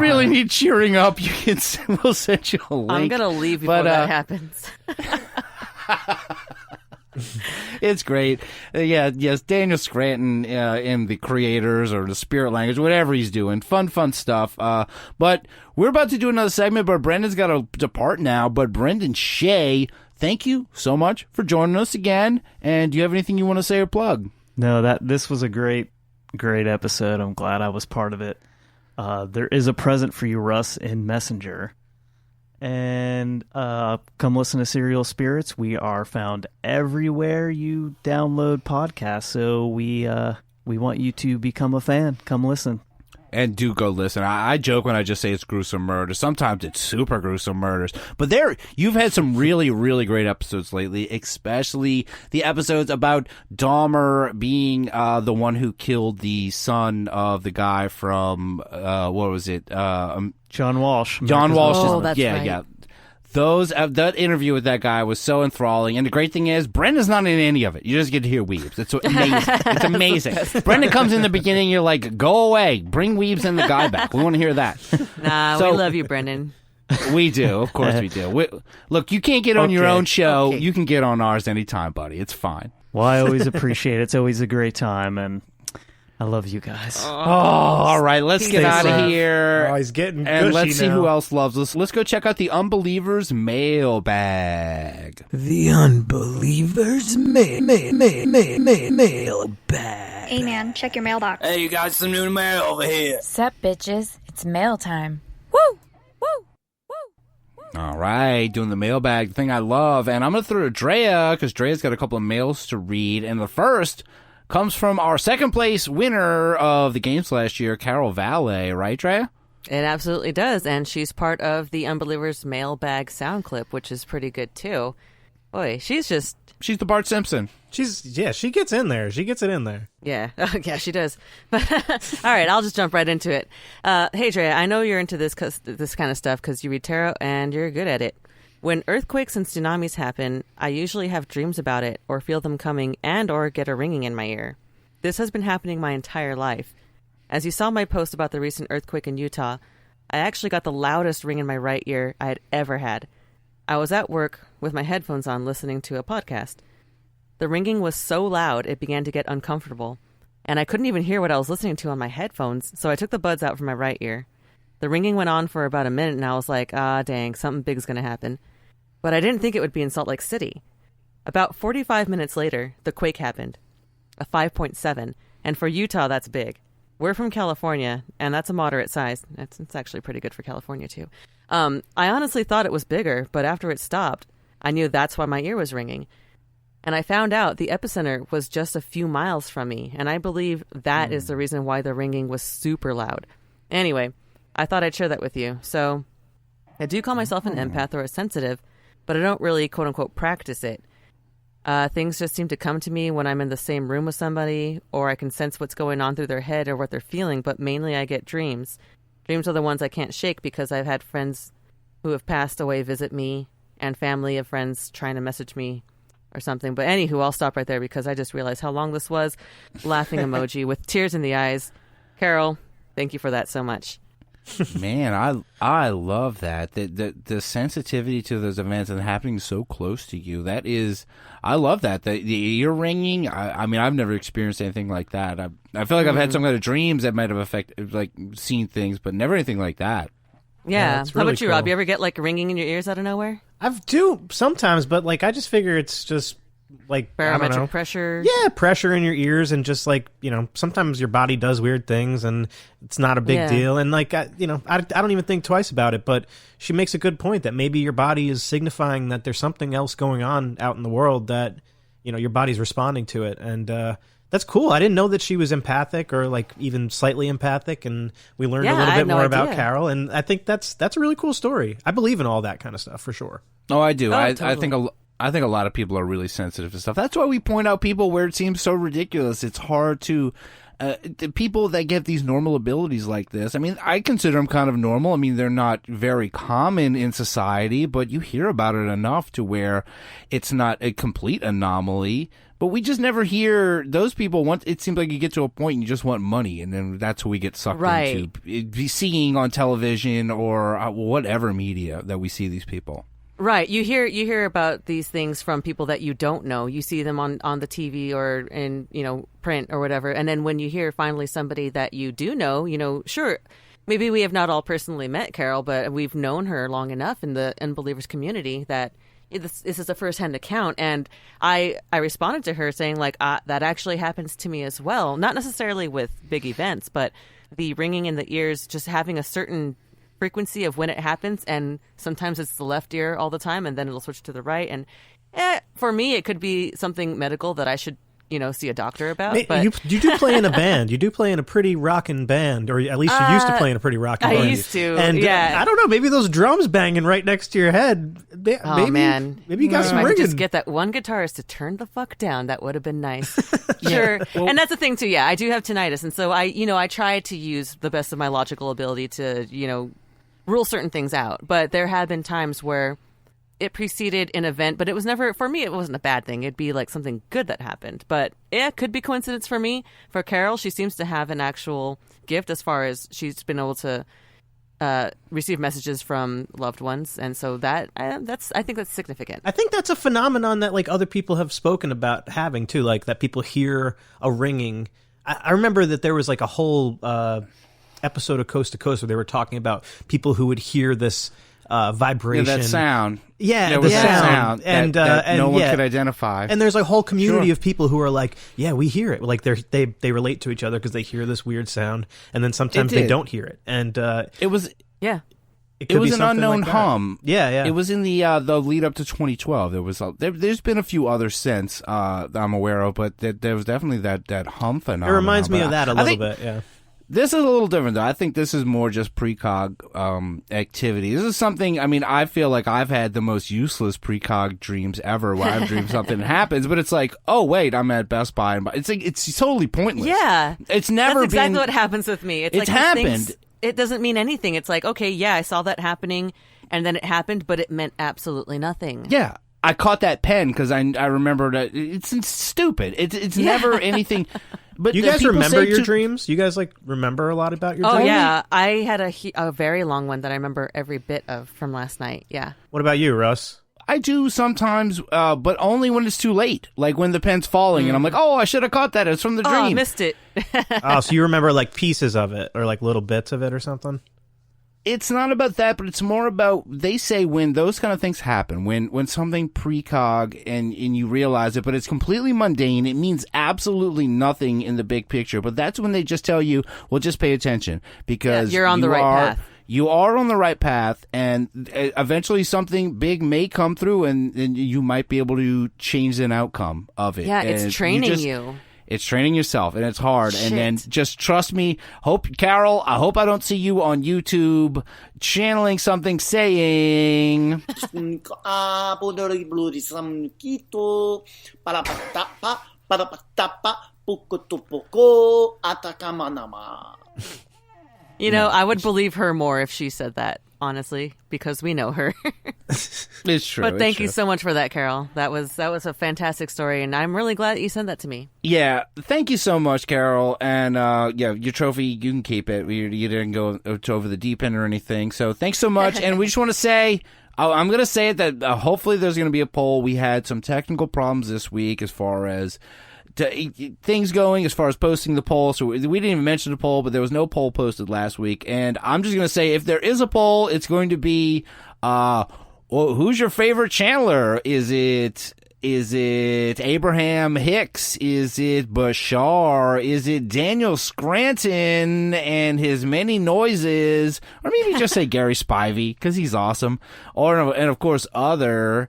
really need cheering up, we'll send you a link. I'm going to leave before that happens. It's great. Yes, Daniel Scranton in the creators or the spirit language, whatever he's doing. Fun stuff. But we're about to do another segment, but Brendan's got to depart now. But Brendan, Shay, thank you so much for joining us again. And do you have anything you want to say or plug? No, this was a great episode. I'm glad I was part of it. There is a present for you, Russ, in Messenger. And come listen to Serial Spirits. We are found everywhere you download podcasts. So we want you to become a fan. Come listen. And do go listen. I joke when I just say it's gruesome murders. Sometimes it's super gruesome murders. But you've had some really, really great episodes lately, especially the episodes about Dahmer being the one who killed the son of the guy from, what was it? John Walsh. John Walsh. Oh, that's right. Yeah. That interview with that guy was so enthralling, and the great thing is, Brendan's not in any of it. You just get to hear Weebs. It's amazing. It's amazing. Brendan comes in the beginning, you're like, go away, bring Weebs and the guy back. We want to hear that. Nah, we love you, Brendan. We do, of course we do. Look, you can't get on your own show. Okay. You can get on ours anytime, buddy. It's fine. Well, I always appreciate it. It's always a great time, and I love you guys. Oh, all right. Let's get out of here. Oh, he's getting gushy and let's see now. who else loves us. Let's go check out the Unbelievers mailbag. The Unbelievers mailbag. Hey, man, check your mailbox. Hey, you got some new mail over here. Sup, bitches? It's mail time. Woo! All right, doing the mailbag, the thing I love. And I'm going to throw to Drea, because Drea's got a couple of mails to read. And the first comes from our second place winner of the games last year, Carol Valle. Right, Drea? It absolutely does. And she's part of the Unbelievers mailbag sound clip, which is pretty good, too. Boy, she's the Bart Simpson. She gets in there. She gets it in there. Yeah. Yeah, she does. All right, I'll just jump right into it. Hey, Drea, I know you're into this kind of stuff because you read tarot and you're good at it. When earthquakes and tsunamis happen, I usually have dreams about it or feel them coming and or get a ringing in my ear. This has been happening my entire life. As you saw my post about the recent earthquake in Utah, I actually got the loudest ring in my right ear I had ever had. I was at work with my headphones on listening to a podcast. The ringing was so loud it began to get uncomfortable, and I couldn't even hear what I was listening to on my headphones, so I took the buds out from my right ear. The ringing went on for about a minute, and I was like, dang, something big's going to happen. But I didn't think it would be in Salt Lake City. About 45 minutes later, the quake happened. A 5.7, and for Utah, that's big. We're from California, and that's a moderate size. It's actually pretty good for California, too. I honestly thought it was bigger, but after it stopped, I knew that's why my ear was ringing. And I found out the epicenter was just a few miles from me, and I believe that is the reason why the ringing was super loud. Anyway, I thought I'd share that with you. So, I do call myself an empath or a sensitive, but I don't really, quote-unquote, practice it. Things just seem to come to me when I'm in the same room with somebody, or I can sense what's going on through their head or what they're feeling, but mainly I get dreams. Dreams are the ones I can't shake because I've had friends who have passed away visit me, and family of friends trying to message me or something. But anywho, I'll stop right there because I just realized how long this was. Laughing emoji with tears in the eyes. Carol, thank you for that so much. Man, I love that. The sensitivity to those events and happening so close to you. That is, I love that. The ear ringing. I mean, I've never experienced anything like that. I feel like I've had some kind of dreams that might have affected, like, seen things, but never anything like that. Yeah. Really How about you, cool. Rob? You ever get like ringing in your ears out of nowhere? I do sometimes, but like I just figure it's just like Barometric pressure. Yeah, pressure in your ears, and just like, you know, sometimes your body does weird things, and it's not a big deal. And like I don't even think twice about it. But she makes a good point that maybe your body is signifying that there's something else going on out in the world that, you know, your body's responding to it, and that's cool. I didn't know that she was empathic or like even slightly empathic, and we learned a little bit more about Carol, and I think that's a really cool story. I believe in all that kind of stuff for sure. Oh, I do. Totally. I think a lot of people are really sensitive to stuff. That's why we point out people where it seems so ridiculous. It's hard to the people that get these normal abilities like this. I mean, I consider them kind of normal. I mean, they're not very common in society, but you hear about it enough to where it's not a complete anomaly. But we just never hear those people. Once it seems like you get to a point and you just want money, and then that's who we get sucked into seeing on television or whatever media that we see these people. Right. You hear about these things from people that you don't know. You see them on the TV or in, print or whatever. And then when you hear finally somebody that you do know, sure, maybe we have not all personally met Carol, but we've known her long enough in the Unbelievers community that this is a first-hand account. And I responded to her saying, like, that actually happens to me as well. Not necessarily with big events, but the ringing in the ears, just having a certain frequency of when it happens, and sometimes it's the left ear all the time, and then it'll switch to the right. And for me, it could be something medical that I should see a doctor about. But you do play in a band. You do play in a pretty rockin' band, or at least you used to play in a pretty rockin' band. I used to, and yeah. I don't know, maybe those drums banging right next to your head. Man, maybe you got some if I ringing. could just get that one guitarist to turn the fuck down, that would have been nice. Sure. And that's the thing too. Yeah, I do have tinnitus, and so I try to use the best of my logical ability to rule certain things out. But there have been times where it preceded an event, but it was never, for me, it wasn't a bad thing. It'd be like something good that happened. But it could be coincidence for me. For Carol, she seems to have an actual gift as far as she's been able to receive messages from loved ones. And so I think that's significant. I think that's a phenomenon that like other people have spoken about having too, like that people hear a ringing. I remember that there was like a whole episode of Coast to Coast where they were talking about people who would hear this vibration. Yeah, that sound. Yeah, there was that sound and that no one could identify. And there's a whole community of people who are like, yeah, we hear it. Like they relate to each other because they hear this weird sound, and then sometimes they don't hear it. And it was it was an unknown like hum. Yeah. It was in the lead up to 2012. There was there's been a few others since that I'm aware of, but there was definitely that hum phenomenon. It reminds me of that a little bit. Yeah. This is a little different, though. I think this is more just precog activity. This is something, I feel like I've had the most useless precog dreams ever, where I've dreamed something happens, but it's like, oh, wait, I'm at Best Buy. And it's like, it's totally pointless. Yeah. It's never That's exactly what happens with me. It's like happened. It doesn't mean anything. It's like, okay, yeah, I saw that happening, and then it happened, but it meant absolutely nothing. Yeah. I caught that pen because I remember that it's stupid. It's never anything. But you guys remember your dreams? You guys remember a lot about your dreams? Oh yeah, I had a very long one that I remember every bit of from last night. Yeah. What about you, Russ? I do sometimes, but only when it's too late. Like when the pen's falling, and I'm like, oh, I should have caught that. It's from the dream. Oh, I missed it. Oh, so you remember like pieces of it or like little bits of it or something? It's not about that, but it's more about, they say when those kind of things happen, when something precog and you realize it, but it's completely mundane, it means absolutely nothing in the big picture, but that's when they just tell you, well, just pay attention, because you're on the right path. You are on the right path, and eventually something big may come through, and you might be able to change an outcome of it. Yeah, it's training you. It's training yourself, and it's hard. Shit. And then just trust me. Carol, I hope I don't see you on YouTube channeling something saying... I would believe her more if she said that, honestly, because we know her. It's true. But thank you so much for that, Carol. That was a fantastic story, and I'm really glad that you sent that to me. Yeah, thank you so much, Carol. And your trophy, you can keep it. You didn't go over the deep end or anything. So thanks so much. And we just want to say, I'm going to say it that hopefully there's going to be a poll. We had some technical problems this week as far as things going, as far as posting the poll. So we didn't even mention the poll, but there was no poll posted last week. And I'm just going to say, if there is a poll, it's going to be, who's your favorite channeler? Is it Abraham Hicks? Is it Bashar? Is it Daniel Scranton and his many noises? Or maybe just say Gary Spivey, because he's awesome. And of course, other.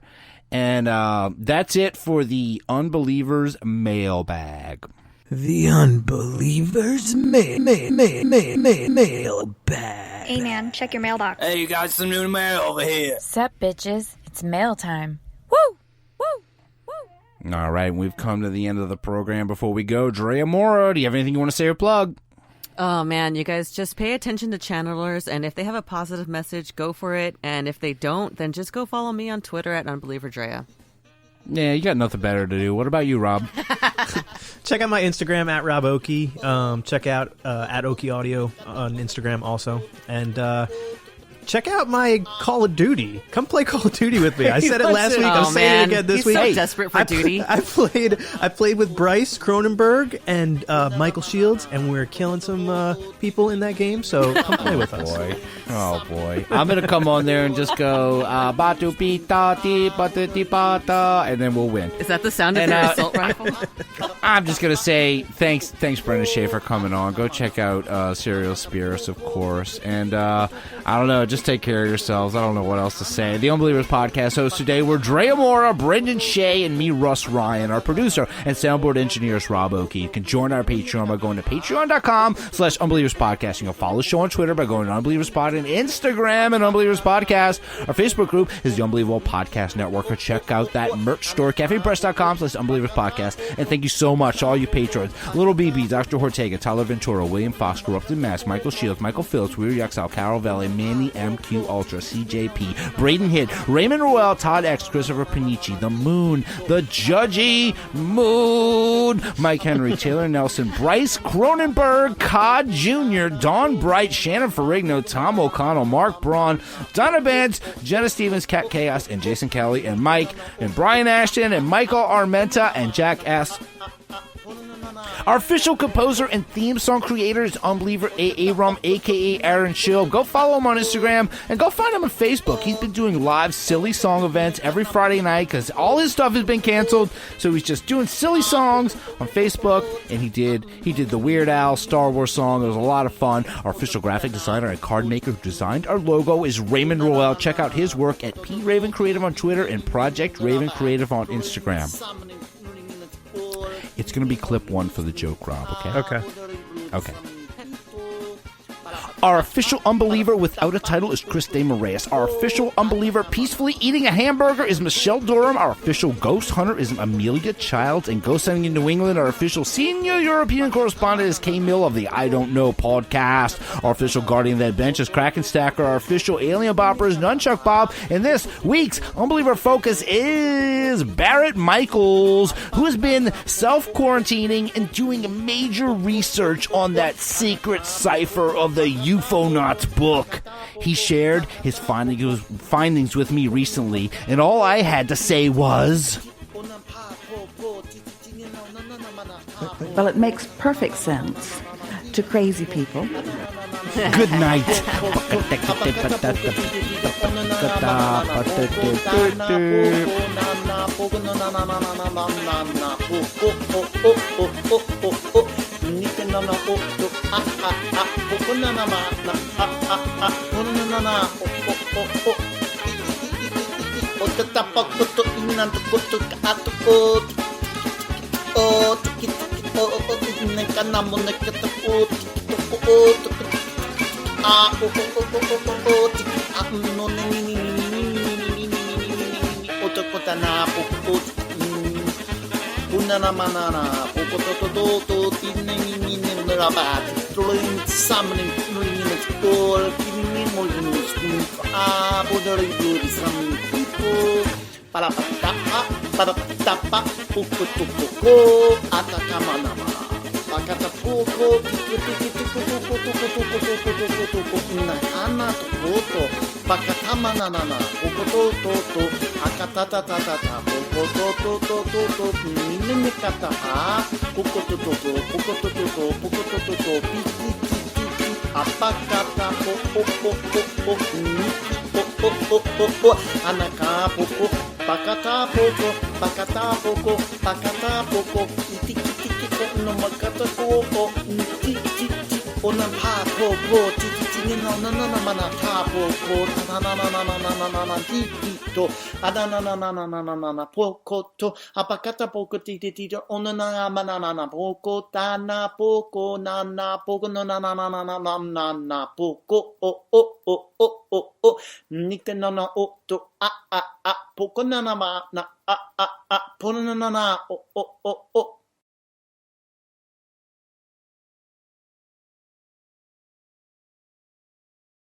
And that's it for the Unbelievers mailbag. The Unbelievers mailbag. Hey man, check your mailbox. Hey, you got some new mail over here. Sup, bitches? It's mail time. Woo! Woo! Woo! All right, we've come to the end of the program. Before we go, Drea, Mora, do you have anything you want to say or plug? Oh, man, you guys just pay attention to channelers, and if they have a positive message, go for it. And if they don't, then just go follow me on Twitter at UnbelieverDrea. Yeah, you got nothing better to do. What about you, Rob? Check out my Instagram at Rob Okey. Check out at Okey Audio on Instagram also. And check out my Call of Duty. Come play Call of Duty with me. I said it last week. I'm saying it again this He's week. so desperate for duty. I played with Bryce Cronenberg and Michael Shields, and we're killing some people in that game. So come play with us. Oh boy! I'm gonna come on there and just go batu pita ti batu ti bata, and then we'll win. Is that the sound of And, your assault rifle? I'm just gonna say thanks, Brenda Shay, for coming on. Go check out Serial Spirits, of course, and I don't know, just take care of yourselves. I don't know what else to say. The Unbelievers podcast hosts today were Drea, Mora, Brendan Shay, and me, Rus Ryan. Our producer and soundboard engineer is Rob Okey. You can join our Patreon by going to patreon.com/UnbelieversPodcast. You can follow the show on Twitter by going to UnbelieversPod and Instagram and Unbelievers Podcast. Our Facebook group is the Unbelievable Podcast Network. Or check out that merch store, cafepress.com/UnbelieversPodcast. And thank you so much to all you patrons. Little BB, Dr. Ortega, Tyler Ventura, William Fox, Corrupted Mask, Michael Shields, Michael Phillips, Weird Yaxel, Carol Valley, Manny MQ Ultra, CJP, Braden Hitt, Raymond Ruel, Todd X, Christopher Panici, The Moon, The Judgy Moon, Mike Henry, Taylor Nelson, Bryce Cronenberg, Cod Jr., Don Bright, Shannon Ferrigno, Tom O'Connell, Mark Braun, Donna Bands, Jenna Stevens, Cat Chaos, and Jason Kelly, and Mike, and Brian Ashton, and Michael Armenta, and Jack S. Our official composer and theme song creator is Unbeliever Aaron, a.k.a. Aaron Schill. Go follow him on Instagram, and go find him on Facebook. He's been doing live silly song events every Friday night because all his stuff has been canceled, so he's just doing silly songs on Facebook, and he did the Weird Al Star Wars song. It was a lot of fun. Our official graphic designer and card maker who designed our logo is Raymond Roel. Check out his work at P. Raven Creative on Twitter and Project Raven Creative on Instagram. It's going to be clip one for the joke, Rob, okay? Okay. Our official Unbeliever without a title is Chris De Moraes. Our official Unbeliever peacefully eating a hamburger is Michelle Durham. Our official Ghost Hunter is Amelia Childs. And Ghost Hunting in New England, our official senior European correspondent is Kay Mill of the I Don't Know podcast. Our official Guardian of that Bench is Kraken Stacker. Our official Alien Bopper is Nunchuck Bob. And this week's Unbeliever focus is Barrett Michaels, who has been self-quarantining and doing major research on that secret cipher of the UFOnauts book. He shared his findings with me recently, and all I had to say was... Well, it makes perfect sense to crazy people. Good night.